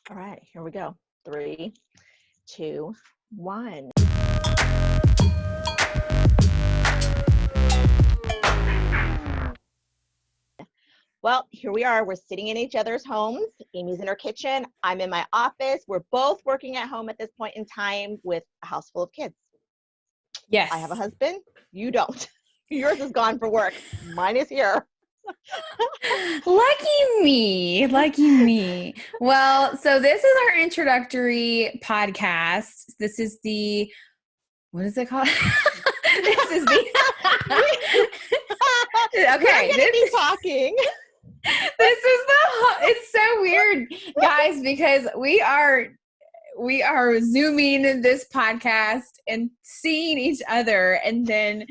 All right, here we go. 3, 2, 1. Well, here we are. We're sitting in each other's homes. Amy's in her kitchen. I'm in my office. We're both working at home at this point in time with a house full of kids. Yes. I have a husband. You don't. Yours is gone for work. Mine is here. Lucky me. Lucky me. Well, so this is our introductory podcast. This is the, what is it called? This is the, Okay, we're going to be talking. This is it's so weird, guys, because we are Zooming this podcast and seeing each other, and then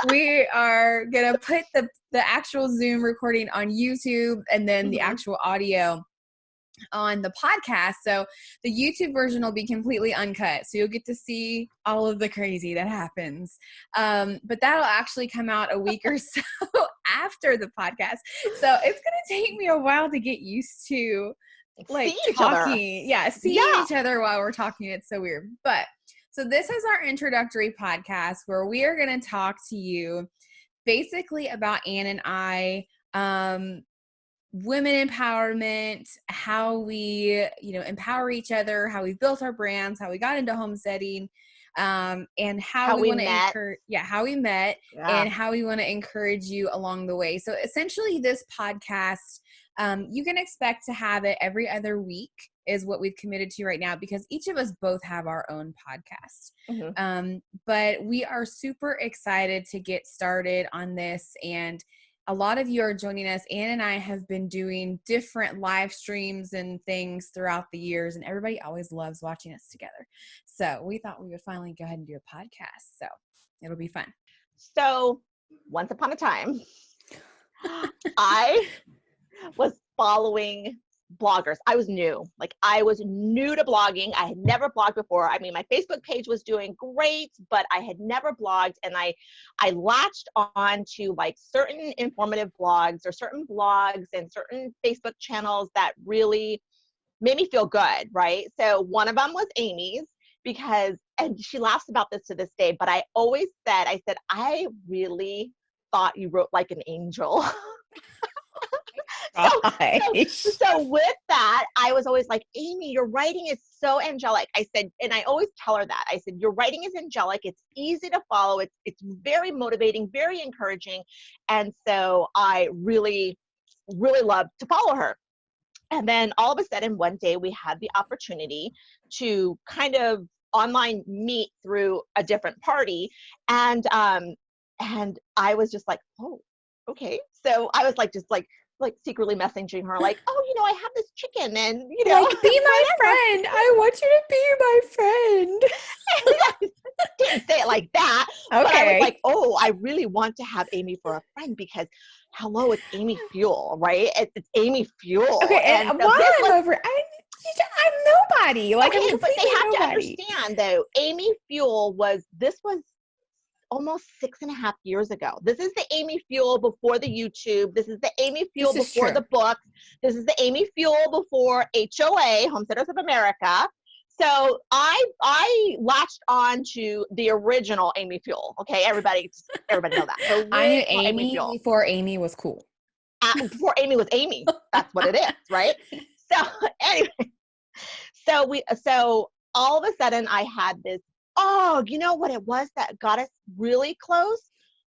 we are going to put the actual Zoom recording on YouTube and then the actual audio on the podcast. So the YouTube version will be completely uncut. So you'll get to see all of the crazy that happens. But that'll actually come out a week or so after the podcast. So it's going to take me a while to get used to like talking. Seeing each other while we're talking. It's so weird. But so this is our introductory podcast where we are going to talk to you basically about Ann and I, women empowerment, how we, empower each other, how we built our brands, how we got into homesteading, and how we want to encourage, how we met and how we want to encourage you along the way. So essentially this podcast, you can expect to have it every other week is what we've committed to right now, because each of us both have our own podcast. But we are super excited to get started on this, and a lot of you are joining us. Ann and I have been doing different live streams and things throughout the years, and everybody always loves watching us together. So we thought we would finally go ahead and do a podcast. So it'll be fun. So once upon a time, I was following bloggers. I was new. I was new to blogging. I had never blogged before. I mean, my Facebook page was doing great, but I had never blogged, and I latched on to certain informative blogs or certain blogs and certain Facebook channels that really made me feel good, right? So one of them was Amy's, because, and she laughs about this to this day, but I always said, I really thought you wrote like an angel. So with that, I was always like, Amy, your writing is so angelic. I said, and I always tell her that. I said, your writing is angelic. It's easy to follow. It's very motivating, very encouraging. And so I really, really loved to follow her. And then all of a sudden, one day we had the opportunity to kind of online meet through a different party. And I was just like, oh, okay. So I was just secretly messaging her, I have this chicken, and be my friend. I want you to be my friend. Didn't say it like that. Okay. But I was like, oh, I really want to have Amy for a friend, because hello, it's Amy Fewell, right? It's Amy Fewell. Okay, and so I'm nobody. But they have to understand, though, Amy Fewell was almost 6.5 years ago. This is the Amy Fewell before the YouTube. This is the Amy Fewell before the books. This is the Amy Fewell before HOA, Homesteaders of America. So I latched on to the original Amy Fewell. Okay, everybody know that. So I knew Amy before Amy was cool. Before Amy was Amy. That's what it is, right? So anyway, so all of a sudden I had this. Oh, you know what it was that got us really close?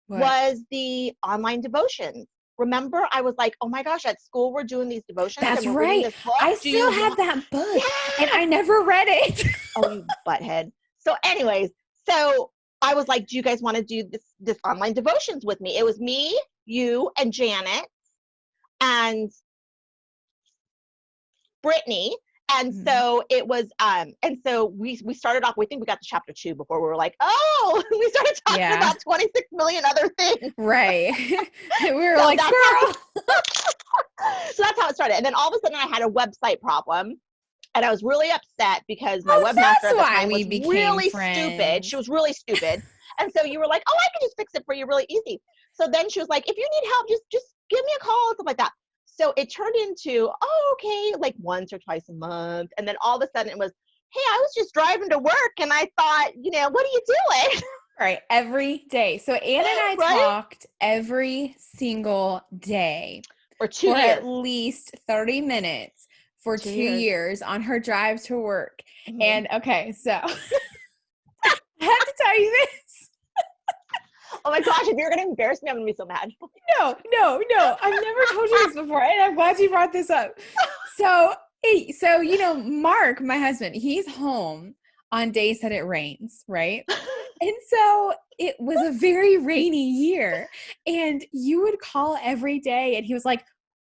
What? Was the online devotions. Remember, I was like, oh my gosh, at school we're doing these devotions. That's right. I still have that book, and I never read it. Oh, you butthead. So anyways, so I was like, do you guys want to do this online devotions with me? It was me, you, and Janet, and Brittany. And so it was, and so we started off, we think we got to chapter 2 before we were like, oh, we started talking about 26 million other things. Right. We were like, girl. So that's how it started. And then all of a sudden I had a website problem, and I was really upset because my webmaster at the time was really stupid. She was really stupid. And so you were like, oh, I can just fix it for you really easy. So then she was like, if you need help, just give me a call and stuff like that. So it turned into, oh, okay, like once or twice a month. And then all of a sudden it was, hey, I was just driving to work and I thought, what are you doing? Right. Every day. So Ann and I talked every single day for 2 years. At least 30 minutes for 2 years on her drive to work. Mm-hmm. And okay, so I have to tell you this. Oh my gosh, if you're going to embarrass me, I'm going to be so mad. No. I've never told you this before, and I'm glad you brought this up. So Mark, my husband, he's home on days that it rains, right? And so it was a very rainy year, and you would call every day, and he was like,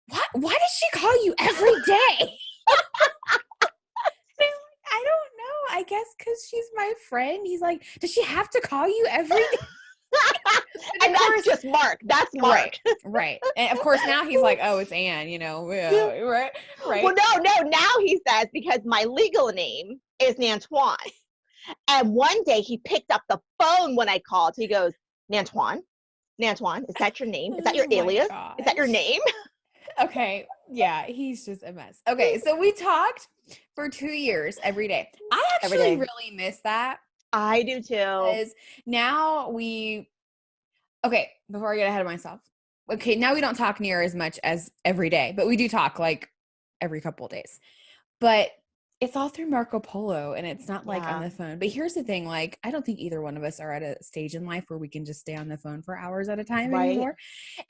"What? Why does she call you every day?" I don't know. I guess because she's my friend. He's like, "Does she have to call you every day?" And that's just Mark. That's Mark. Right. And of course now he's like, oh, it's Ann, right? Well, no. Now he says, because my legal name is Nantuan. And one day he picked up the phone when I called. He goes, Nantuan, is that your name? Is that your alias? Gosh. Is that your name? Okay. Yeah, he's just a mess. Okay, so we talked for 2 years every day. I actually really miss that. I do too. Because now okay, before I get ahead of myself. Okay, now we don't talk near as much as every day, but we do talk like every couple of days. But it's all through Marco Polo, and it's not like on the phone. But here's the thing, like, I don't think either one of us are at a stage in life where we can just stay on the phone for hours at a time anymore.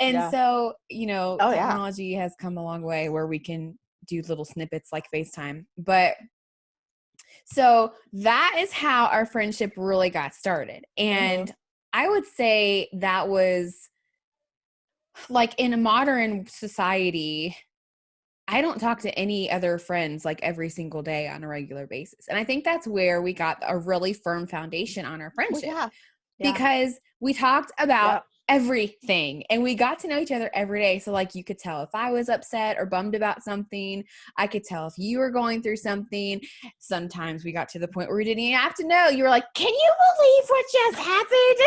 And so, technology has come a long way where we can do little snippets like FaceTime. But so that is how our friendship really got started. And I would say that was like in a modern society, I don't talk to any other friends like every single day on a regular basis. And I think that's where we got a really firm foundation on our friendship because we talked about everything and we got to know each other every day. So like you could tell if I was upset or bummed about something, I could tell if you were going through something. Sometimes we got to the point where we didn't even have to know. You were like, can you believe what just happened?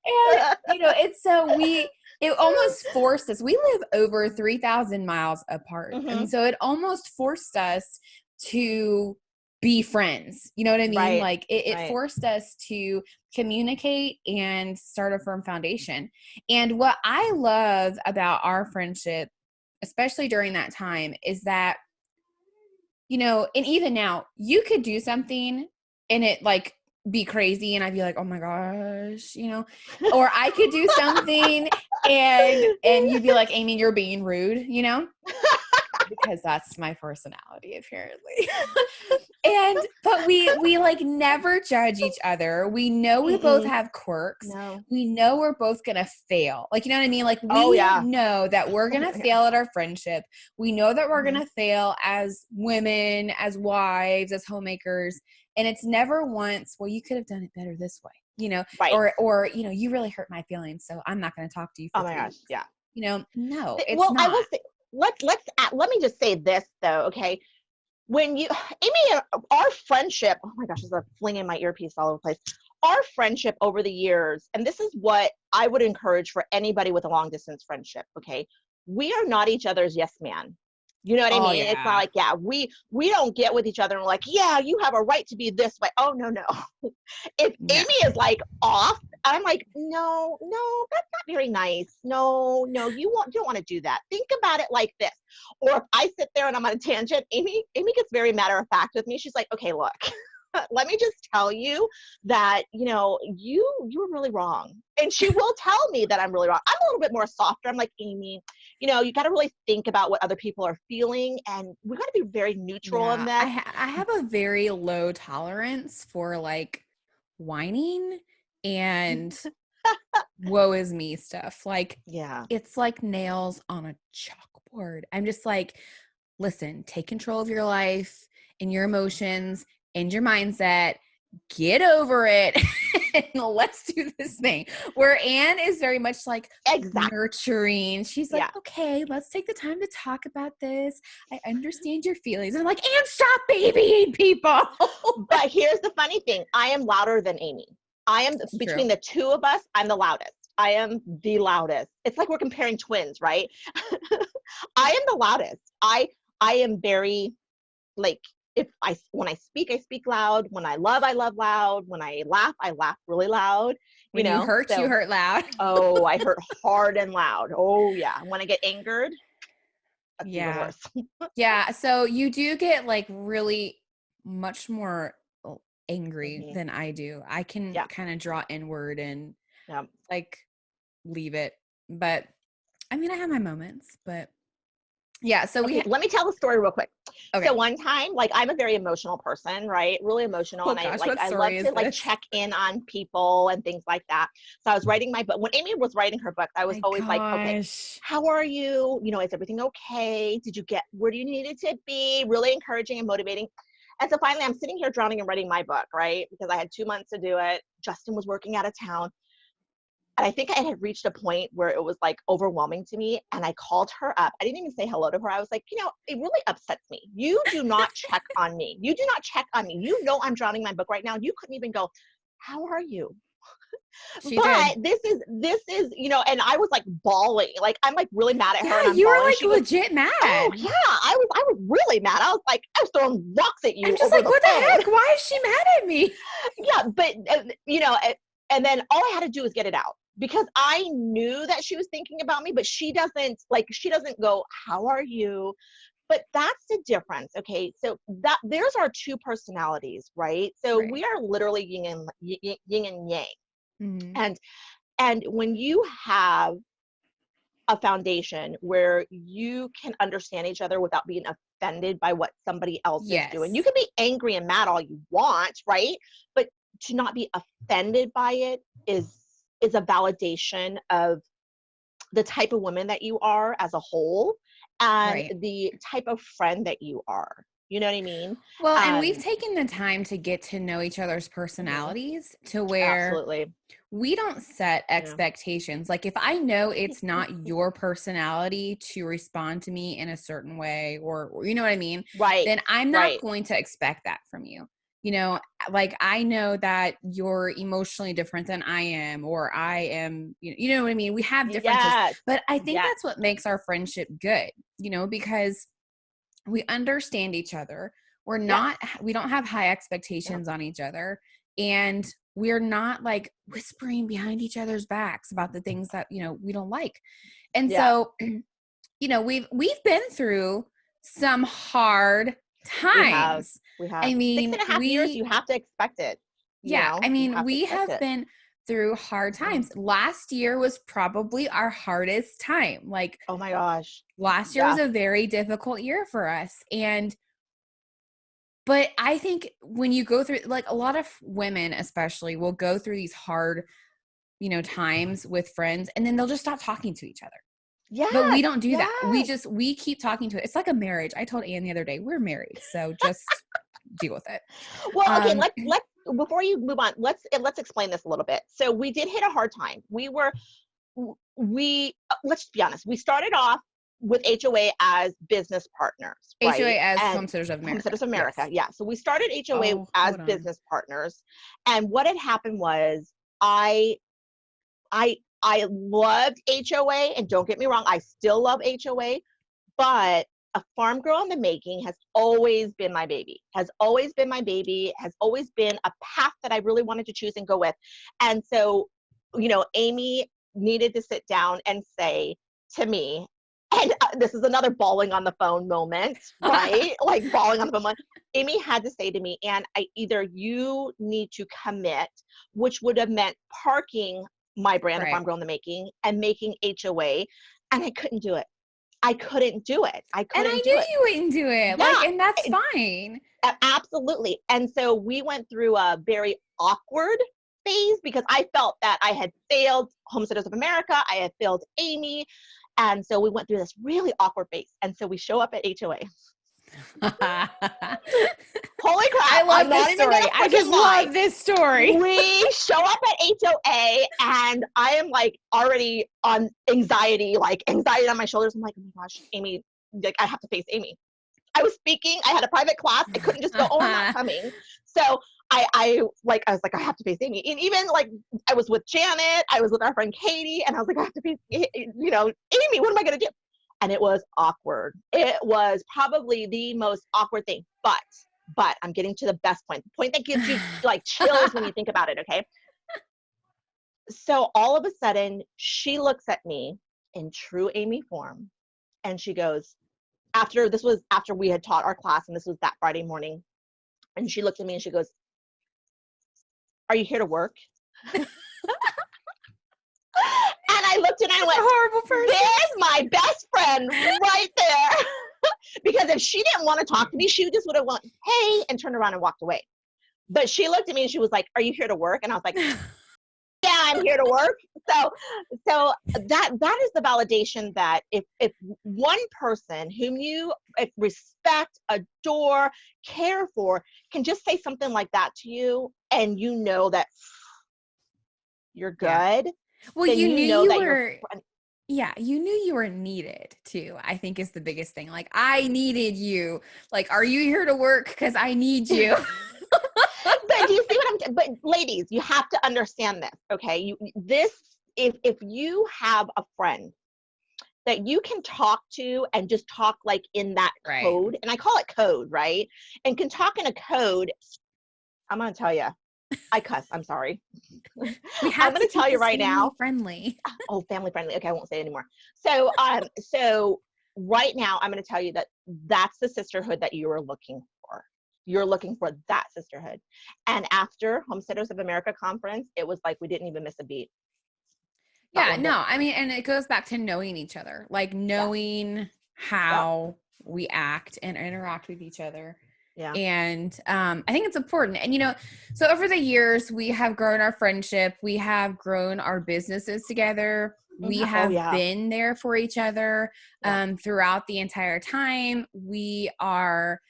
And it almost forced us. We live over 3,000 miles apart. And so it almost forced us to be friends. You know what I mean? Right. Like it forced us to communicate and start a firm foundation. And what I love about our friendship, especially during that time, is that, and even now you could do something and it like be crazy and I'd be like, oh my gosh, or I could do something and you'd be like, Amy, you're being rude, because that's my personality apparently. But we like never judge each other. We know we both have quirks. No. We know we're both going to fail. Like, you know what I mean? Like we know that we're going to fail at our friendship. We know that we're going to fail as women, as wives, as homemakers. And it's never once, well, you could have done it better this way, or, you really hurt my feelings. So I'm not going to talk to you for 3 weeks. Yeah. No, it's not. I will say, let me just say this though. Okay. When Amy, our friendship, oh my gosh, there's a fling in my earpiece all over the place. Our friendship over the years, and this is what I would encourage for anybody with a long distance friendship. Okay. We are not each other's yes man. You know what I mean? Yeah. It's not like, we don't get with each other and we're like, yeah, you have a right to be this way. Oh, no. If Amy is like off, I'm like, no, that's not very nice. No, you don't want to do that. Think about it like this. Or if I sit there and I'm on a tangent, Amy gets very matter of fact with me. She's like, okay, look, let me just tell you that, you were really wrong. And she will tell me that I'm really wrong. I'm a little bit more softer. I'm like, Amy, you got to really think about what other people are feeling. And we got to be very neutral in that. I have a very low tolerance for like whining and woe is me stuff. Like, it's like nails on a chalkboard. I'm just like, listen, take control of your life and your emotions and your mindset, get over it, and let's do this thing. Where Ann is very much like nurturing. She's like, okay, let's take the time to talk about this. I understand your feelings. And I'm like, Ann, stop babying people. But here's the funny thing. I am louder than Amy. I am, between the two of us, I'm the loudest. I am the loudest. It's like we're comparing twins, right? I am the loudest. I am very, like, when I speak loud. When I love loud. When I laugh really loud. When you hurt, you hurt loud. Oh, I hurt hard and loud. Oh yeah. When I get angered, that's even worse. Yeah. So you do get like really much more angry than I do. I can kind of draw inward and like leave it. But I mean, I have my moments, but yeah. So let me tell the story real quick. Okay. So one time, like, I'm a very emotional person, right? Really emotional. And I love to like check in on people and things like that. So I was writing my book. When Amy was writing her book, I was always like, okay, how are you? You know, is everything okay? Did you get where you needed to be? Really encouraging and motivating. And so finally I'm sitting here drowning and writing my book, right? Because I had 2 months to do it. Justin was working out of town. And I think I had reached a point where it was like overwhelming to me. And I called her up. I didn't even say hello to her. I was like, you know, it really upsets me. You do not check on me. You do not check on me. You know, I'm drowning my book right now. You couldn't even go, how are you? This is, you know, and I was like bawling. Like, I'm like really mad at her. Yeah, you were like legit mad. Oh yeah. I was really mad. I was throwing rocks at you. I'm just like, what the heck? Why is she mad at me? Yeah. But, you know, and then all I had to do was get it out. Because I knew that she was thinking about me, but she doesn't go, how are you? But that's the difference. Okay. So there's our two personalities, right? So we are literally yin and yang. Mm-hmm. And when you have a foundation where you can understand each other without being offended by what somebody else is doing, you can be angry and mad all you want, right? But to not be offended by it is a validation of the type of woman that you are as a whole and the type of friend that you are. You know what I mean? Well, and we've taken the time to get to know each other's personalities to where we don't set expectations. Like, if I know it's not your personality to respond to me in a certain way, or you know what I mean? Right. Then I'm not going to expect that from you. You know, like, I know that you're emotionally different than I am, or I am, you know what I mean? We have differences, but I think that's what makes our friendship good, you know, because we understand each other. We don't have high expectations on each other, and we're not like whispering behind each other's backs about the things that, you know, we don't like. And so, you know, we've been through some hard times. We have. I mean, 6.5 years, you have to expect it. I mean, we have been through hard times. Last year was probably our hardest time. Like, oh my gosh. Last year was a very difficult year for us. But I think when you go through, like, a lot of women especially will go through these hard, you know, times with friends, and then they'll just stop talking to each other. Yeah. But we don't do that. We keep talking to it. It's like a marriage. I told Ann the other day, we're married, so just deal with it. Well, okay, let's before you move on, let's explain this a little bit. So we did hit a hard time. Let's be honest. We started off with HOA as business partners. Right? HOA as Homesteaders of America. Homesteaders of America. Yes. Yeah. So we started HOA as business partners. And what had happened was I loved HOA, and don't get me wrong, I still love HOA, but a farm girl in the making has always been my baby, has always been a path that I really wanted to choose and go with. And so, you know, Amy needed to sit down and say to me, and this is another bawling on the phone moment, right? Like, bawling on the phone. Amy had to say to me, Ann, either you need to commit, which would have meant parking my brand of Farm Girl in the Making and making HOA, and I couldn't do it. I couldn't do it. And I knew you wouldn't do it. Yeah, like, and that's fine. Absolutely. And so we went through a very awkward phase because I felt that I had failed Homesteaders of America. I had failed Amy. And so we went through this really awkward phase. And so we show up at HOA. Holy crap. I love this story. I just love this story. We show up at HOA and I am like already on anxiety on my shoulders. I'm like, oh my gosh, Amy, like, I have to face Amy. I was speaking. I had a private class. I couldn't just go, oh, I'm not coming. So I was like, I have to face Amy. And even like, I was with Janet, I was with our friend Katie, and I was like, I have to face, Amy, what am I going to do? And it was awkward. It was probably the most awkward thing. But I'm getting to the best point, the point that gives you like chills when you think about it. Okay. So all of a sudden she looks at me in true Amy form. And she goes, after we had taught our class, and this was that Friday morning. And she looked at me and she goes, "Are you here to work?" And I looked and I went, horrible person. "There's my best friend right there." Because if she didn't want to talk to me, she just would have went, "Hey," and turned around and walked away. But she looked at me and she was like, "Are you here to work?" And I was like, "Yeah, I'm here to work." So that is the validation that if one person whom you respect, adore, care for can just say something like that to you, and you know that you're good. Yeah. Well, you knew you were. Yeah, you knew you were needed too, I think is the biggest thing. Like, I needed you. Like, are you here to work? Because I need you. But do you see what but ladies, you have to understand this, okay? If you have a friend that you can talk to and just talk like in that code, and I call it code, right? And can talk in a code, I'm going to tell you, I cuss. I'm sorry. I'm going to tell you right now. Friendly. Oh, family friendly. Okay, I won't say it anymore. So right now, I'm going to tell you that that's the sisterhood that you are looking for. You're looking for that sisterhood. And after Homesteaders of America conference, it was like we didn't even miss a beat. Yeah, no, I mean, and it goes back to knowing each other, like knowing how we act and interact with each other. Yeah. And I think it's important. And, so over the years, we have grown our friendship. We have grown our businesses together. We have been there for each other throughout the entire time. We are,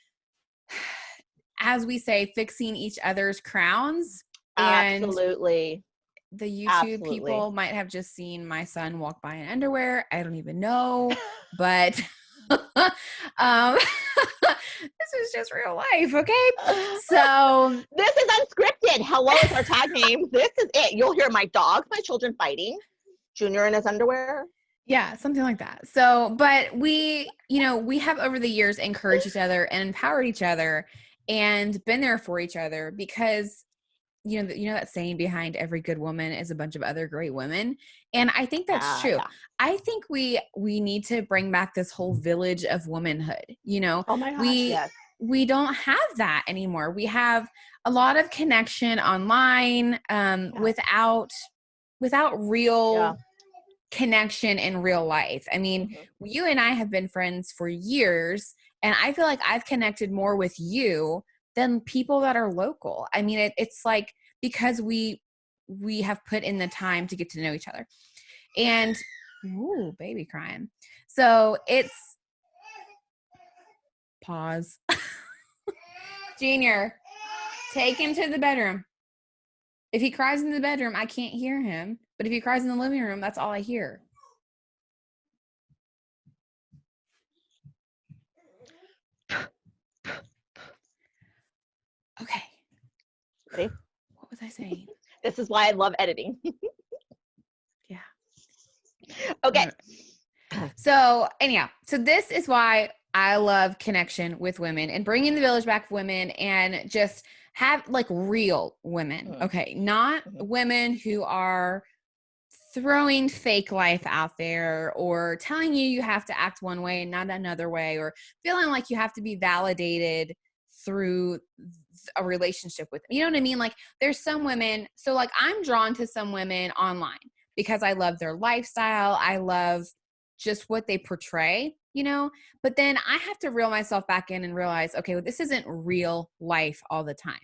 as we say, fixing each other's crowns. Absolutely. And the YouTube people might have just seen my son walk by in underwear. I don't even know, but this is just real life, okay? So this is unscripted. Hello is our tag name. This is it. You'll hear my dogs, my children fighting. Junior in his underwear. Yeah, something like that. So, but we have over the years encouraged each other and empowered each other and been there for each other because you know that saying, behind every good woman is a bunch of other great women. And I think that's true. Yeah. I think we need to bring back this whole village of womanhood. Oh my gosh, yes. We don't have that anymore. We have a lot of connection online without real connection in real life. I mean, you and I have been friends for years, and I feel like I've connected more with you than people that are local. I mean, it's like because we have put in the time to get to know each other. And ooh, baby crying. So it's pause. Junior, take him to the bedroom. If he cries in the bedroom, I can't hear him. But if he cries in the living room, that's all I hear. Okay. Ready? What was I saying? This is why I love editing. Yeah. Okay. So anyhow, so this is why I love connection with women and bringing the village back of women and just have like real women. Okay. Not women who are throwing fake life out there or telling you have to act one way and not another way, or feeling like you have to be validated through a relationship with them. You know what I mean? Like there's some women, so like I'm drawn to some women online because I love their lifestyle. I love just what they portray, but then I have to reel myself back in and realize, okay, well, this isn't real life all the time,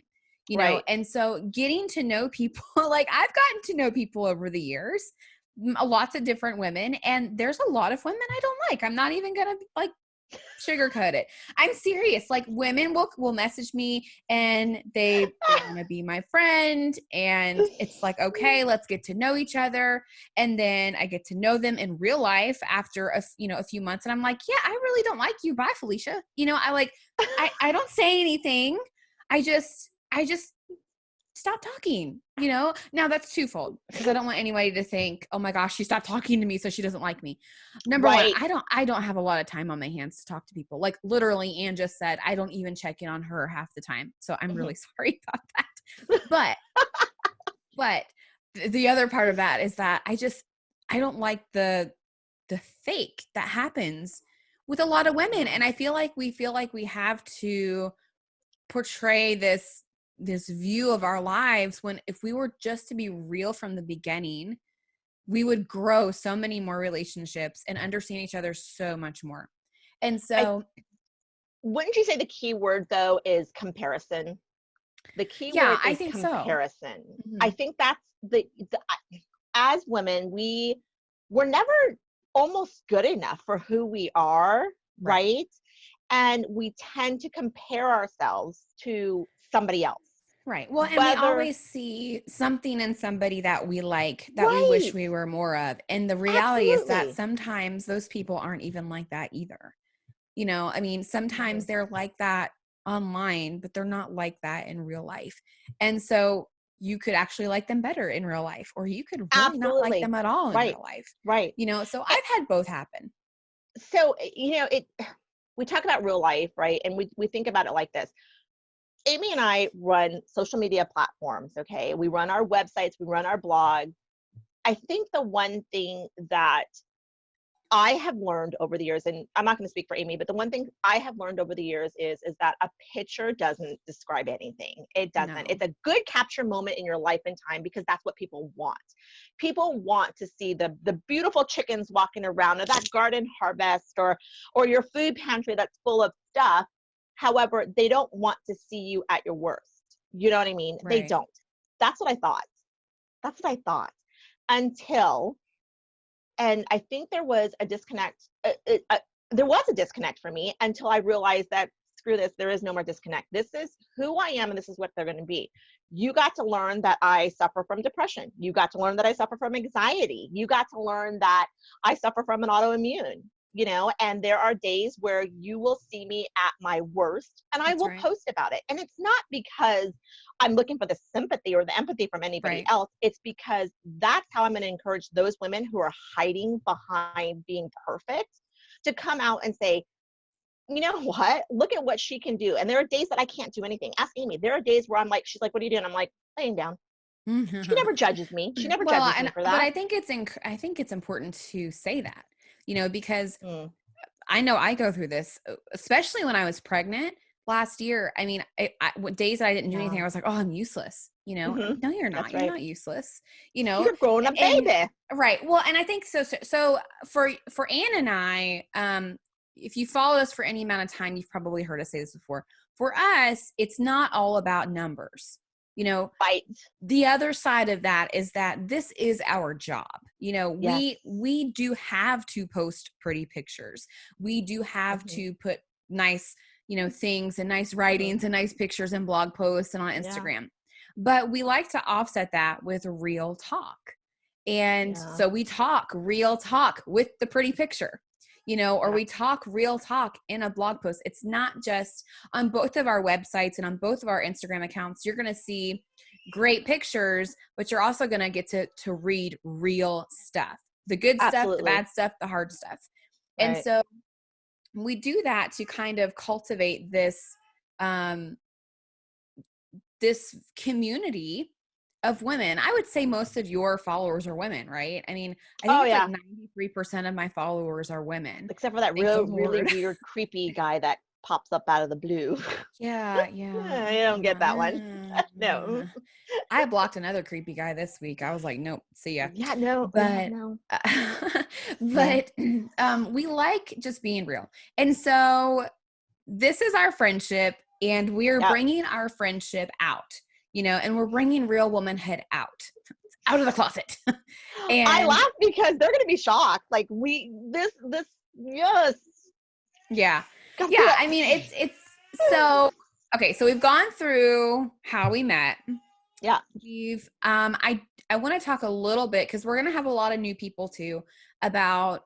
know? And so getting to know people, like I've gotten to know people over the years, lots of different women, and there's a lot of women I don't like. I'm not even going to like sugarcoat it. I'm serious. Like women will message me and they want to be my friend, and it's like, okay, let's get to know each other. And then I get to know them in real life after a few months, and I'm like, yeah, I really don't like you. Bye, Felicia. I don't say anything. I just stop talking, Now that's twofold, because I don't want anybody to think, oh my gosh, she stopped talking to me, so she doesn't like me. Number one, I don't have a lot of time on my hands to talk to people. Like literally, Ann just said, I don't even check in on her half the time. So I'm really sorry about that. But the other part of that is that I don't like the fake that happens with a lot of women. And I feel like we have to portray this view of our lives, when if we were just to be real from the beginning, we would grow so many more relationships and understand each other so much more. And so wouldn't you say the key word though is comparison? The key word is comparison. So. Mm-hmm. I think that's as women, we're never almost good enough for who we are, right? And we tend to compare ourselves to somebody else. Right. Well, and we always see something in somebody that we like, that we wish we were more of. And the reality is that sometimes those people aren't even like that either. I mean, sometimes they're like that online, but they're not like that in real life. And so you could actually like them better in real life, or you could really not like them at all in real life. Right. So I've had both happen. So, we talk about real life, right? And we think about it like this. Amy and I run social media platforms, okay? We run our websites, we run our blog. I think the one thing that I have learned over the years, and I'm not going to speak for Amy, but the one thing I have learned over the years is that a picture doesn't describe anything. It doesn't. No. It's a good capture moment in your life and time, because that's what people want. People want to see the beautiful chickens walking around, or that garden harvest, or your food pantry that's full of stuff. However, they don't want to see you at your worst. You know what I mean? Right. They don't. That's what I thought. Until... And I think there was a disconnect. There was a disconnect for me until I realized that, screw this, there is no more disconnect. This is who I am, and this is what they're going to be. You got to learn that I suffer from depression. You got to learn that I suffer from anxiety. You got to learn that I suffer from an autoimmune, and there are days where you will see me at my worst, and I will post about it. And it's not because I'm looking for the sympathy or the empathy from anybody else. It's because that's how I'm going to encourage those women who are hiding behind being perfect to come out and say, you know what? Look at what she can do. And there are days that I can't do anything. Ask Amy. There are days where I'm like, she's like, what are you doing? I'm like, laying down. Mm-hmm. She never judges me. She never judges me for that. But I think it's important to say that, because I know I go through this, especially when I was pregnant last year. I mean, days that I didn't do anything, I was like, oh, I'm useless. Mm-hmm. No, you're not. You're not useless. You're a grown-up baby. Right. Well, and I think so for Ann and I, if you followed us for any amount of time, you've probably heard us say this before. For us, it's not all about numbers. Right. The other side of that is that this is our job. Yes. We do have to post pretty pictures. We do have to put nice, things and nice writings and nice pictures and blog posts and on Instagram. Yeah. But we like to offset that with real talk. And so we talk real talk with the pretty picture. Or we talk real talk in a blog post. It's not just on both of our websites and on both of our Instagram accounts. You're going to see great pictures, but you're also going to get to read real stuff, the good stuff, the bad stuff, the hard stuff. Right. And so we do that to kind of cultivate this, this community of women. I would say most of your followers are women, right? I mean, I think like 93% of my followers are women. Except for that really weird, creepy guy that pops up out of the blue. Yeah. You don't get that one. No. I blocked another creepy guy this week. I was like, nope, see ya. Yeah, no. But, we like just being real. And so this is our friendship, and we're bringing our friendship out. And we're bringing real womanhood out of the closet. And I laugh because they're going to be shocked. Like yes. Yeah. Yeah. I mean, it's so, okay. So we've gone through how we met. Yeah. We've, I want to talk a little bit, cause we're going to have a lot of new people too, about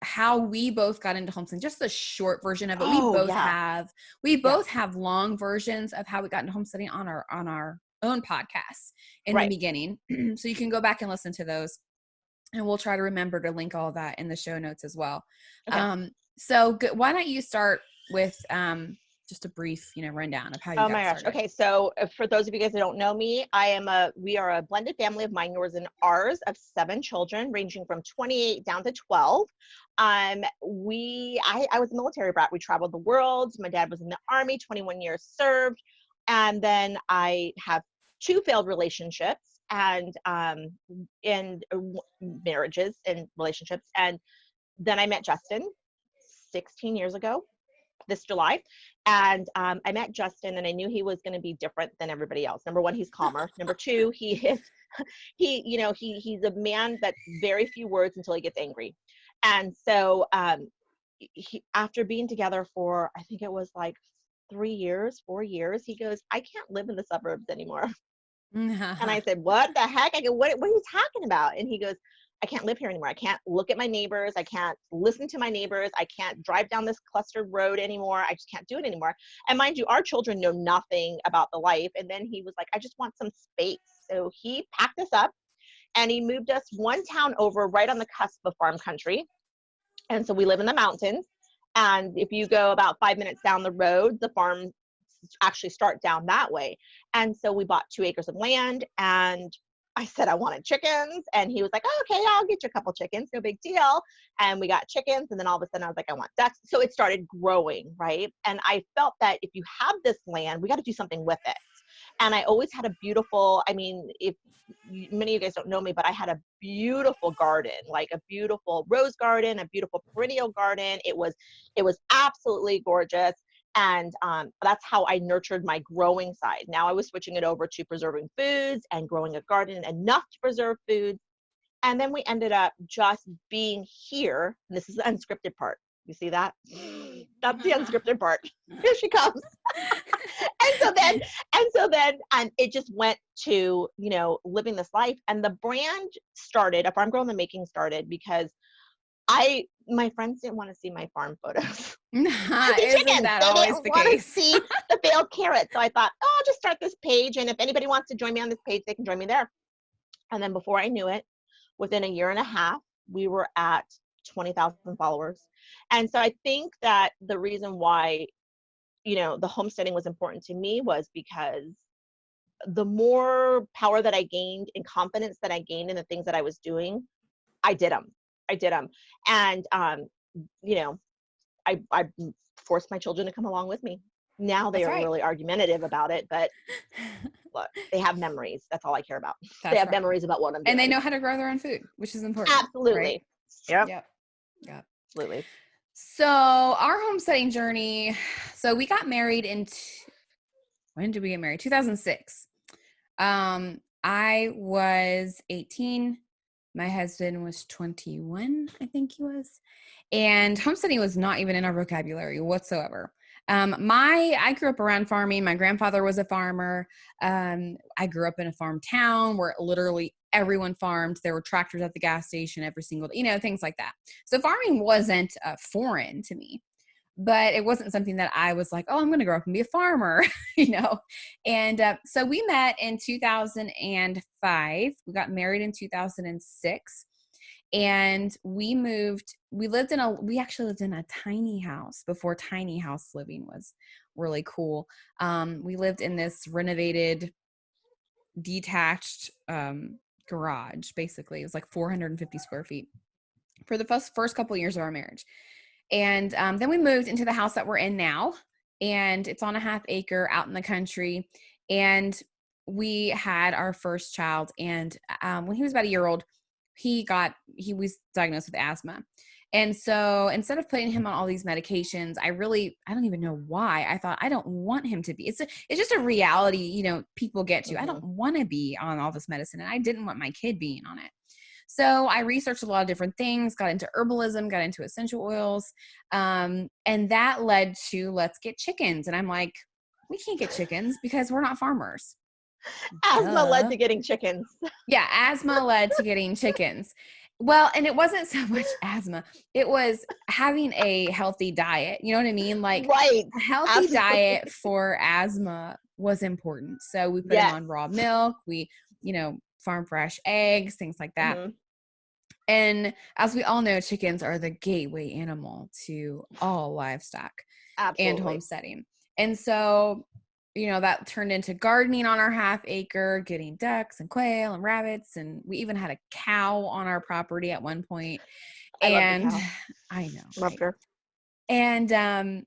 how we both got into homesteading, just the short version of it. We both have long versions of how we got into homesteading on our own podcasts in the beginning. So you can go back and listen to those. And we'll try to remember to link all of that in the show notes as well. Okay. So why don't you start with just a brief, rundown of how you got started. Oh my gosh. Okay. So for those of you guys that don't know me, we are a blended family of mine, yours, and ours of 7 children, ranging from 28 down to 12. I was a military brat. We traveled the world. My dad was in the Army, 21 years served. And then I have 2 failed relationships and marriages and relationships. And then I met Justin 16 years ago this July. And I met Justin and I knew he was going to be different than everybody else. Number 1, he's calmer. Number 2, he's a man that's very few words until he gets angry. And so after being together for, I think it was like 4 years, he goes, I can't live in the suburbs anymore. And I said, what the heck? I go, what are you talking about? And he goes, I can't live here anymore. I can't look at my neighbors. I can't listen to my neighbors. I can't drive down this clustered road anymore. I just can't do it anymore. And mind you, our children know nothing about the life. And then he was like, I just want some space. So he packed us up and he moved us 1 town over, right on the cusp of farm country. And so we live in the mountains. And if you go about 5 minutes down the road, the farms actually start down that way. And so we bought 2 acres of land, and I said I wanted chickens, and he was like, oh, okay, I'll get you a couple chickens, no big deal. And we got chickens, and then all of a sudden I was like, I want ducks. So it started growing, right? And I felt that if you have this land, we got to do something with it. And I always had a beautiful, if many of you guys don't know me, but I had a beautiful garden, like a beautiful rose garden, a beautiful perennial garden. It was absolutely gorgeous. And that's how I nurtured my growing side. Now I was switching it over to preserving foods and growing a garden enough to preserve foods. And then we ended up just being here. And this is the unscripted part. You see that? That's the unscripted part. Here she comes. and so then it just went to, living this life. And the brand started, A Farm Girl in the Making started because my friends didn't want to see my farm photos. Isn't that always the case? See the failed carrots. So I thought, I'll just start this page. And if anybody wants to join me on this page, they can join me there. And then before I knew it, within 1.5 years, we were at 20,000 followers. And so I think that the reason why, the homesteading was important to me was because the more power that I gained and confidence that I gained in the things that I was doing, I did them. And, I forced my children to come along with me. Now they are really argumentative about it, but look, they have memories. That's all I care about. They have memories about what I'm doing. And they know how to grow their own food, which is important. Absolutely. Right? Yep. Absolutely. So our homesteading journey, so we got married when did we get married? 2006. I was 18. My husband was 21, I think he was. And homesteading was not even in our vocabulary whatsoever. I grew up around farming. My grandfather was a farmer. I grew up in a farm town where literally everyone farmed. There were tractors at the gas station every single day, things like that. So farming wasn't foreign to me. But it wasn't something that I was like, I'm going to grow up and be a farmer, And so we met in 2005. We got married in 2006. And we actually lived in a tiny house before tiny house living was really cool. We lived in this renovated, detached garage, basically. It was like 450 square feet for the first couple of years of our marriage. And then we moved into the house that we're in now, and it's on a 1/2 acre out in the country. And we had our first child. And when he was about 1 year old, he was diagnosed with asthma. And so instead of putting him on all these medications, I don't even know why. I thought, I don't want him to be. It's just a reality, people get to. Mm-hmm. I don't want to be on all this medicine, and I didn't want my kid being on it. So I researched a lot of different things, got into herbalism, got into essential oils, and that led to let's get chickens. And I'm like, we can't get chickens because we're not farmers. Asthma led to getting chickens. Yeah, asthma led to getting chickens. Well, and it wasn't so much asthma. It was having a healthy diet. You know what I mean? Like right. A healthy diet for asthma was important. So we put them on raw milk. We, farm fresh eggs, things like that. Mm-hmm. And as we all know, chickens are the gateway animal to all livestock. Absolutely. And homesteading. And so, that turned into gardening on our half acre, getting ducks and quail and rabbits. And we even had a cow on our property at one point. I know. Loved her. And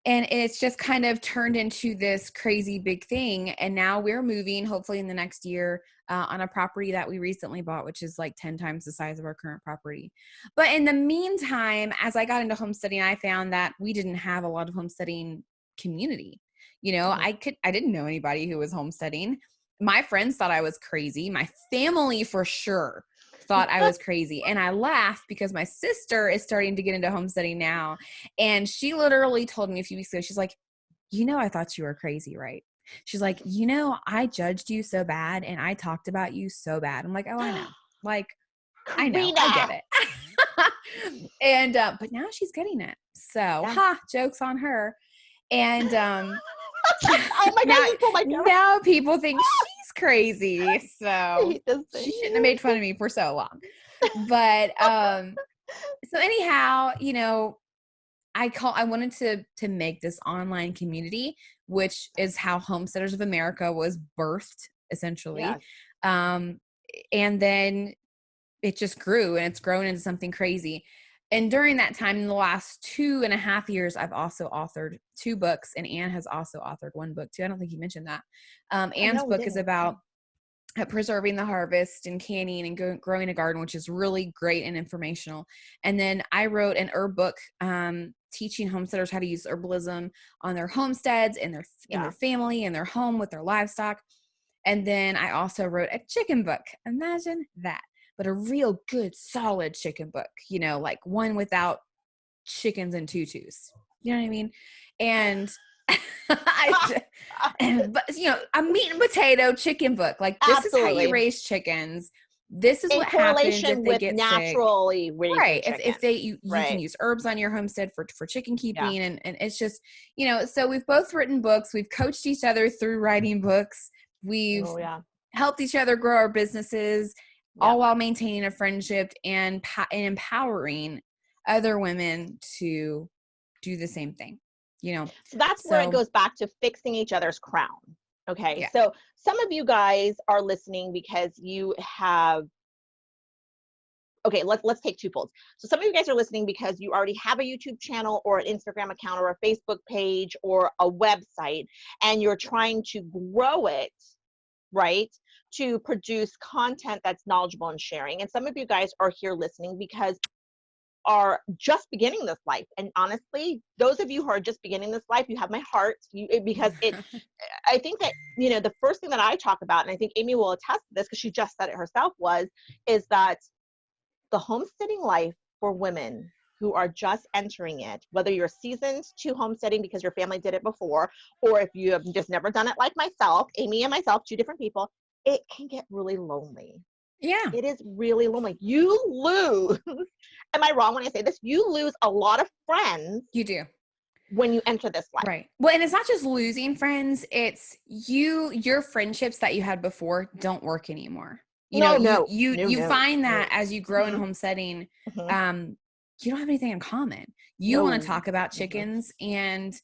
it's just kind of turned into this crazy big thing. And now we're moving, hopefully in the next year, on a property that we recently bought, which is like 10 times the size of our current property. But in the meantime, as I got into homesteading, I found that we didn't have a lot of homesteading community. I didn't know anybody who was homesteading. My friends thought I was crazy. My family for sure thought I was crazy. And I laugh because my sister is starting to get into homesteading now. And she literally told me a few weeks ago, she's like, I thought you were crazy, right? She's like, I judged you so bad and I talked about you so bad. I'm like, oh, I know. Like, I know, I get it. And, but now she's getting it. So, joke's on her. And, oh my God, now people think she's crazy. So she shouldn't have made fun of me for so long. But, so anyhow, I wanted to make this online community, which is how Homesteaders of America was birthed, essentially. Yes. And then it just grew, and it's grown into something crazy. And during that time, in the last 2.5 years, I've also authored 2 books, and Ann has also authored 1 book too. I don't think you mentioned that. Ann's book is about preserving the harvest and canning and growing a garden, which is really great and informational. And then I wrote an herb book, teaching homesteaders how to use herbalism on their homesteads and in their family and their home with their livestock. And then I also wrote a chicken book. Imagine that. But a real good, solid chicken book, like one without chickens and tutus. You know what I mean? And but a meat and potato chicken book. Like, this Absolutely. Is how you raise chickens. This is what happens if they get naturally sick. Right. If you can use herbs on your homestead for chicken keeping. Yeah. And it's just, so we've both written books. We've coached each other through writing books. We've helped each other grow our businesses. All while maintaining a friendship and empowering other women to do the same thing, So that's where it goes back to fixing each other's crown. Okay. Yeah. So some of you guys are listening because you have, let's take twofolds. So some of you guys are listening because you already have a YouTube channel or an Instagram account or a Facebook page or a website, and you're trying to grow it, right? To produce content that's knowledgeable and sharing. And some of you guys are here listening because are just beginning this life. And honestly, those of you who are just beginning this life, you have my heart, because I think that, the first thing that I talk about, and I think Amy will attest to this because she just said it herself, is that the homesteading life for women who are just entering it, whether you're seasoned to homesteading because your family did it before, or if you have just never done it like myself, Amy and myself, 2 different people, it can get really lonely. Yeah. It is really lonely. You lose, am I wrong when I say this? You lose a lot of friends. You do. When you enter this life. Right. Well, and it's not just losing friends. It's your friendships that you had before don't work anymore. You find that as you grow in homesteading, you don't have anything in common. You want to talk about chickens and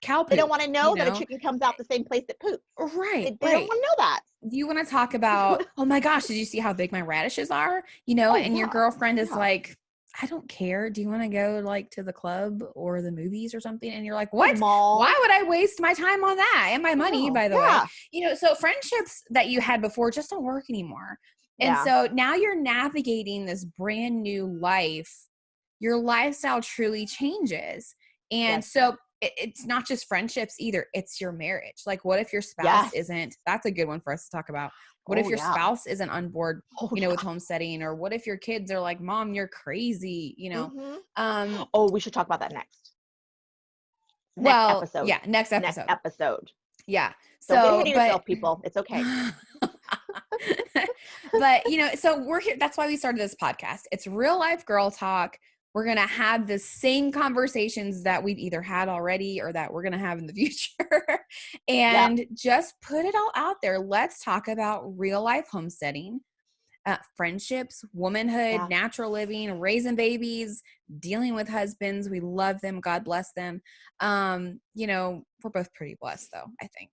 cow poop. They don't want to know that a chicken comes out the same place that poops. Right. They don't want to know that. You want to talk about, oh my gosh, did you see how big my radishes are? Your girlfriend is like, I don't care. Do you want to go to the club or the movies or something? And you're like, what? Why would I waste my time on that? And my money, by the way. So friendships that you had before just don't work anymore. And so now you're navigating this brand new life. Your lifestyle truly changes. And so it's not just friendships either. It's your marriage. Like, what if your spouse isn't, that's a good one for us to talk about. What if your spouse isn't on board, with homesteading? Or what if your kids are like, Mom, you're crazy, we should talk about that next episode. Yeah. Next episode. Yeah. So don't get ahead of yourself, people. It's okay. But, so we're here. That's why we started this podcast. It's real life girl talk. We're going to have the same conversations that we've either had already or that we're going to have in the future. And just put it all out there. Let's talk about real life homesteading, friendships, womanhood, natural living, raising babies, dealing with husbands. We love them. God bless them. We're both pretty blessed though, I think.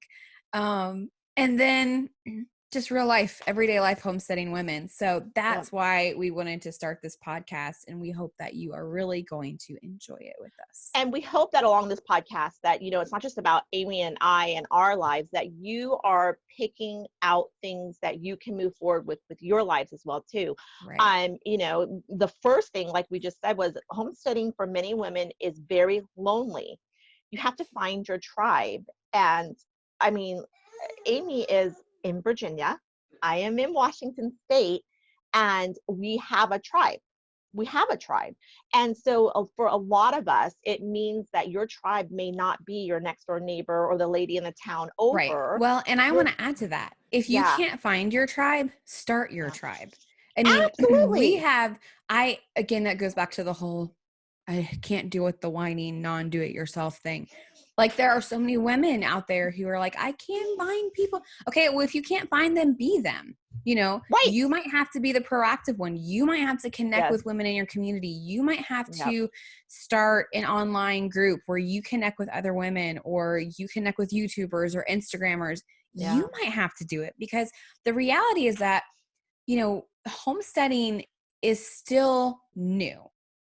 And then just real life, everyday life homesteading women. So that's why we wanted to start this podcast. And we hope that you are really going to enjoy it with us. And we hope that along this podcast that, it's not just about Amy and I and our lives, that you are picking out things that you can move forward with your lives as well too. Right. The first thing, like we just said, was homesteading for many women is very lonely. You have to find your tribe. And Amy is in Virginia. I am in Washington State, and we have a tribe. And so for a lot of us, it means that your tribe may not be your next door neighbor or the lady in the town over. Right. Well, and I want to add to that. If you can't find your tribe, start your tribe. I mean, absolutely. Again, that goes back to the whole, I can't deal with the whining, non-do-it-yourself thing. Like, there are so many women out there who are like, I can't find people. Okay, well, if you can't find them, be them. You might have to be the proactive one. You might have to connect with women in your community. You might have to start an online group where you connect with other women, or you connect with YouTubers or Instagrammers. You might have to do it, because the reality is that, homesteading is still new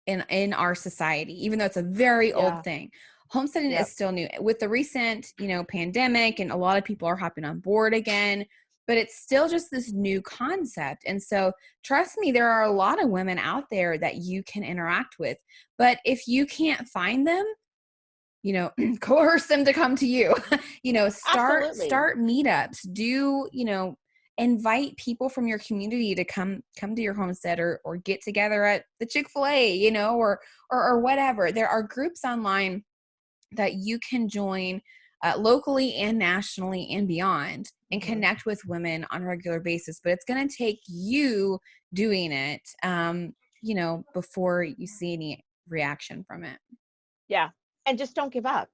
in our society, even though it's a very old thing. Homesteading is still new with the recent, pandemic, and a lot of people are hopping on board again, but it's still just this new concept. And so trust me, there are a lot of women out there that you can interact with, but if you can't find them, coerce them to come to you, start meetups, invite people from your community to come to your homestead, or get together at the Chick-fil-A, or whatever. There are groups online that you can join locally and nationally and beyond, and connect with women on a regular basis. But it's going to take you doing it, before you see any reaction from it. Yeah. And just don't give up.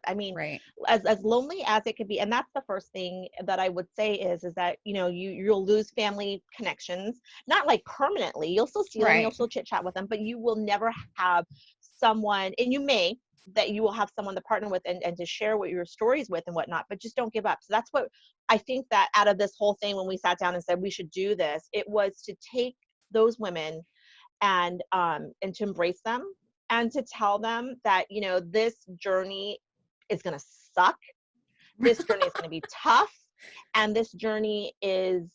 I mean, as lonely as it could be. And that's the first thing that I would say is that, you'll lose family connections, not like permanently. You'll still see them, you'll still chit chat with them, but you will never have someone, and you will have someone to partner with and to share what your stories with and whatnot, but just don't give up. So that's what I think that out of this whole thing, when we sat down and said we should do this, it was to take those women and to embrace them, and to tell them that, this journey is going to suck. This journey is going to be tough. And this journey is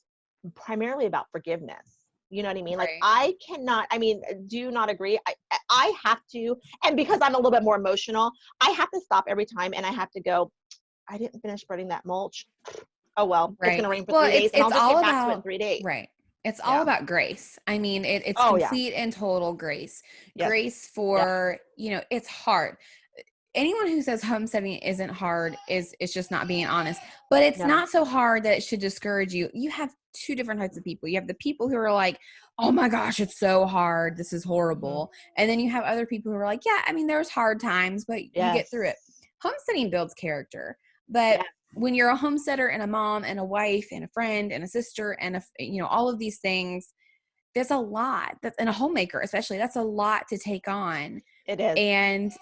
primarily about forgiveness. You know what I mean? Like, I do you not agree? I have to, and because I'm a little bit more emotional, I have to stop every time, and I have to go, I didn't finish spreading that mulch. Oh, well, it's going to rain for 3 days, and I'll just get back to it in 3 days. Right. It's all about grace. I mean, it's complete and total grace. Grace for, it's hard. Anyone who says homesteading isn't hard is just not being honest. But it's not so hard that it should discourage you. You have two different types of people. You have the people who are like, oh my gosh, it's so hard, this is horrible. And then you have other people who are like, there's hard times, but you get through it. Homesteading builds character. But when you're a homesteader and a mom and a wife and a friend and a sister and all of these things, there's a lot. And a homemaker especially, that's a lot to take on. It is. And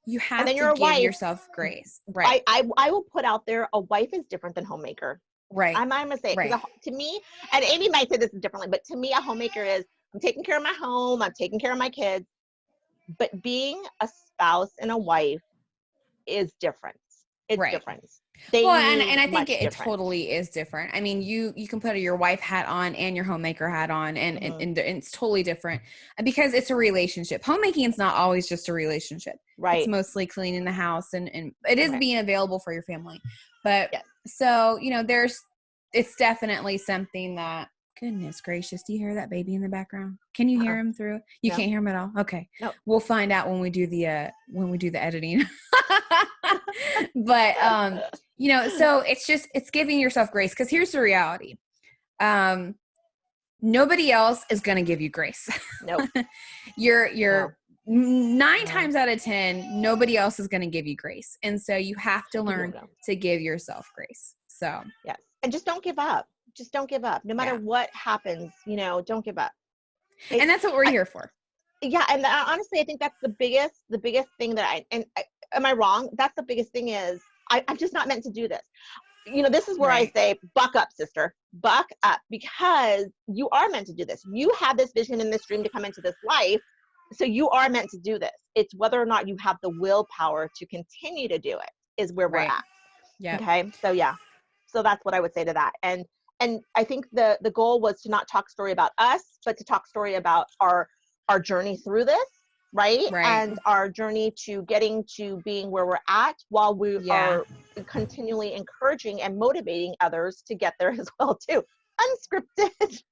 you have to give yourself grace. Right. I will put out there, a wife is different than homemaker. Right. I'm going to say it, to me, and Amy might say this differently, but to me, a homemaker is, I'm taking care of my home, I'm taking care of my kids. But being a spouse and a wife is different. It's different. And I think it totally is different. I mean, you can put your wife hat on and your homemaker hat on, and it's totally different, because it's a relationship. Homemaking is not always just a relationship. Right. It's mostly cleaning the house, and it is being available for your family. But so, it's definitely something that, goodness gracious, do you hear that baby in the background? Can you hear him through? You can't hear him at all? Okay. No. We'll find out when we do the editing. But, so it's giving yourself grace, because here's the reality. nobody else is going to give you grace. Nope. You're 9 times out of 10, nobody else is going to give you grace. And so you have to learn to give yourself grace. So, yes. And just don't give up. Just don't give up. No matter what happens, don't give up. And that's what we're here for. Yeah. And honestly, I think that's the biggest thing that am I wrong? That's the biggest thing is I'm just not meant to do this. This is where I say, buck up, sister, buck up, because you are meant to do this. You have this vision and this dream to come into this life. So you are meant to do this. It's whether or not you have the willpower to continue to do it is where we're at. Yeah. Okay. So that's what I would say to that. And I think the goal was to not talk story about us, but to talk story about our journey through this. Right. And our journey to getting to being where we're at while we are continually encouraging and motivating others to get there as well too. Unscripted.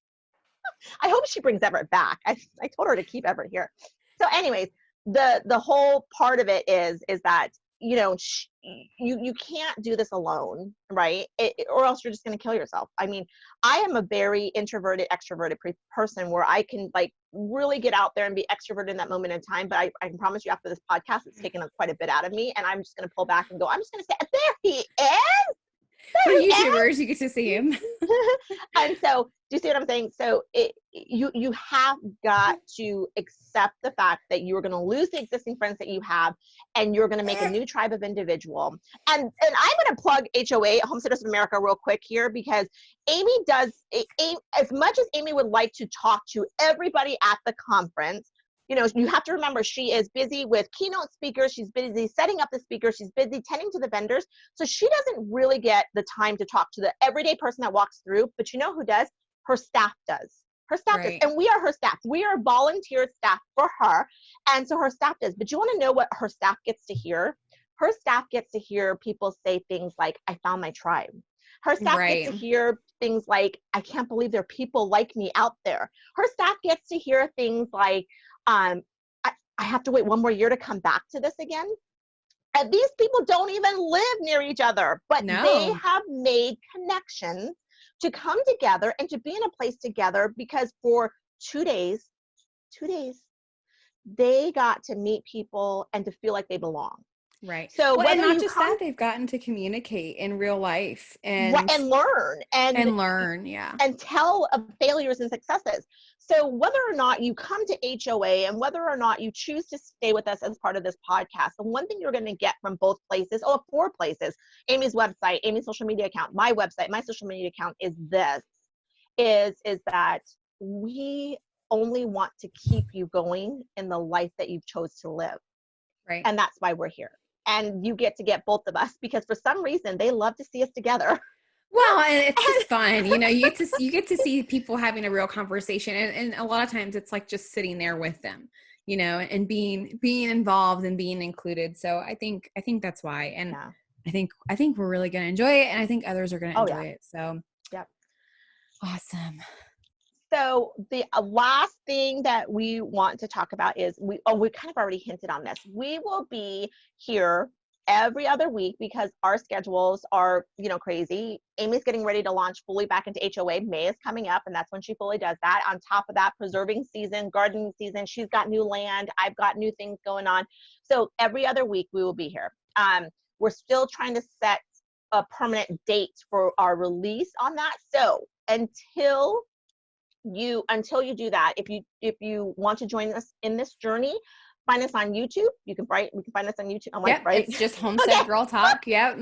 I hope she brings Everett back. I told her to keep Everett here. So anyways, the whole part of it is that, you can't do this alone, right? Or else you're just going to kill yourself. I mean, I am a very introverted, extroverted person where I can really get out there and be extroverted in that moment in time. But I can promise you after this podcast, it's taken quite a bit out of me, and I'm just going to pull back and go, I'm just going to say, there he is. For YouTubers, you get to see him. And so, do you see what I'm saying? So you have got to accept the fact that you are going to lose the existing friends that you have, and you're going to make a new tribe of individual. And I'm going to plug HOA, Homesteaders of America, real quick here, because Amy does, as much as Amy would like to talk to everybody at the conference, you have to remember she is busy with keynote speakers. She's busy setting up the speakers. She's busy tending to the vendors. So she doesn't really get the time to talk to the everyday person that walks through. But you know who does? Her staff does. Her staff does. And we are her staff. We are volunteer staff for her. And so her staff does. But you want to know what her staff gets to hear? Her staff gets to hear people say things like, I found my tribe. Her staff gets to hear things like, I can't believe there are people like me out there. Her staff gets to hear things like, I have to wait one more year to come back to this again. And these people don't even live near each other, but they have made connections to come together and to be in a place together because for 2 days, they got to meet people and to feel like they belong. Right. So and not just that, they've gotten to communicate in real life and learn and learn, and tell of failures and successes. So whether or not you come to HOA and whether or not you choose to stay with us as part of this podcast, the one thing you're going to get from both places, 4 places, Amy's website, Amy's social media account, my website, my social media account is that we only want to keep you going in the life that you've chose to live. Right. And that's why we're here. And you get to get both of us because for some reason they love to see us together. Well, and it's just fun, you get to see people having a real conversation, and a lot of times it's like just sitting there with them, and being involved and being included. So I think that's why, and I think we're really going to enjoy it, and I think others are going to enjoy it. So, awesome. So the last thing that we want to talk about is we kind of already hinted on this. We will be here every other week because our schedules are, crazy. Amy's getting ready to launch fully back into HOA. May is coming up, and that's when she fully does that. On top of that, preserving season, gardening season, she's got new land. I've got new things going on. So every other week we will be here. We're still trying to set a permanent date for our release on that. So until you do that, if you want to join us in this journey, find us on YouTube. We can find us on YouTube. I'm like, right? It's just Homestead Girl Talk. Yep.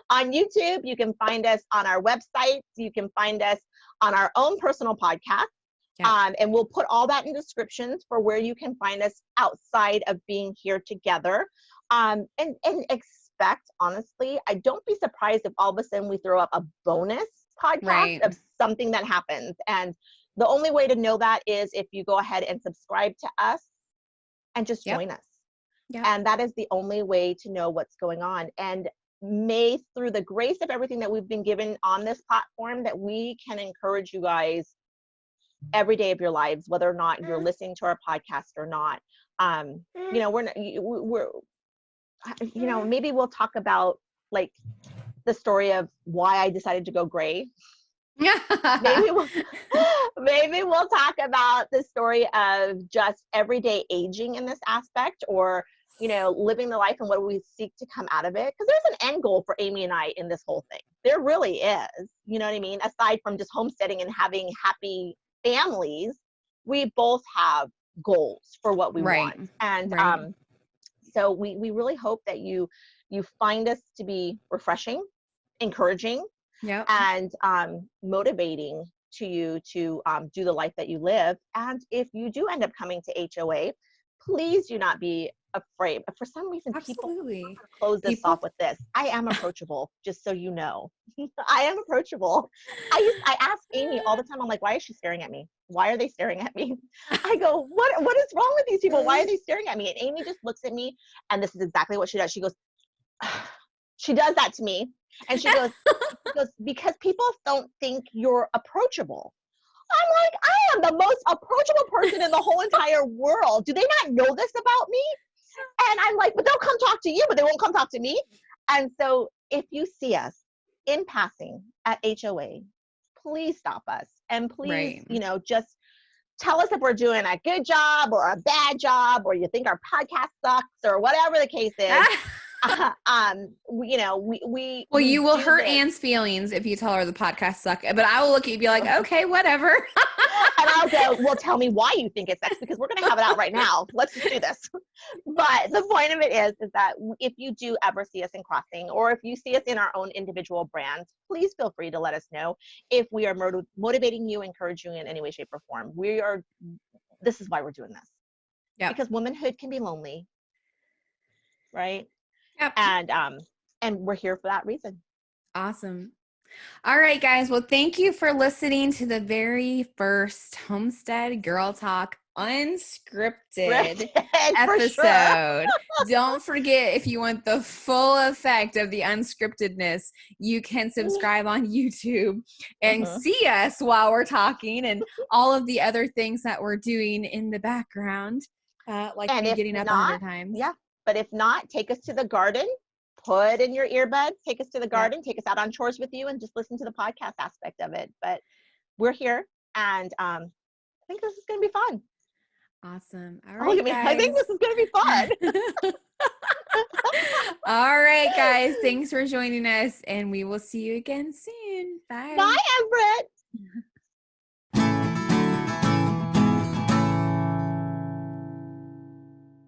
On YouTube, you can find us on our website. You can find us on our own personal podcast. And we'll put all that in descriptions for where you can find us outside of being here together. And expect, honestly, I don't be surprised if all of a sudden we throw up a bonus podcast of something that happens. And the only way to know that is if you go ahead and subscribe to us and just join us. And that is the only way to know what's going on. And may, through the grace of everything that we've been given on this platform, that we can encourage you guys every day of your lives, whether or not you're listening to our podcast or not. Maybe we'll talk about like the story of why I decided to go gray. Maybe we'll talk about the story of just everyday aging in this aspect, or, you know, living the life and what we seek to come out of it. Because there's an end goal for Amy and I in this whole thing. There really is. You know what I mean? Aside from just homesteading and having happy families, we both have goals for what we want. And so we really hope that you find us to be refreshing, encouraging, and motivating to you to do the life that you live. And if you do end up coming to HOA, please do not be afraid. But for some reason, people close this off with this: I am approachable, just so you know. I am approachable. I ask Amy all the time, I'm like, why is she staring at me? Why are they staring at me? I go, what is wrong with these people? Why are they staring at me? And Amy just looks at me, and this is exactly what she does. She goes, she does that to me. And she goes, because people don't think you're approachable. I'm like, I am the most approachable person in the whole entire world. Do they not know this about me? And I'm like, but they'll come talk to you, but they won't come talk to me. And so if you see us in passing at HOA, please stop us. And please, you know, just tell us if we're doing a good job or a bad job, or you think our podcast sucks, or whatever the case is. You know, we you will hurt Ann's feelings if you tell her the podcast suck, but I will look at you and be like, okay, whatever. And I'll go, well, tell me why you think it sucks, because we're going to have it out right now. Let's just do this. But the point of it is that if you do ever see us in crossing, or if you see us in our own individual brands, please feel free to let us know if we are motivating you, encouraging you in any way, shape, or form. This is why we're doing this. Yeah. Because womanhood can be lonely, right? Yep. And we're here for that reason. Awesome. All right, guys. Well, thank you for listening to the very first Homestead Girl Talk Unscripted episode. Don't forget, if you want the full effect of the unscriptedness, you can subscribe on YouTube and see us while we're talking, and all of the other things that we're doing in the background, like me getting up 100 times. Yeah. But if not, take us to the garden, put in your earbuds, take us to the garden, take us out on chores with you, and just listen to the podcast aspect of it. But we're here, and I think this is going to be fun. Awesome. All right, guys. I think this is going to be fun. All right, guys. Thanks for joining us, and we will see you again soon. Bye. Bye, Everett.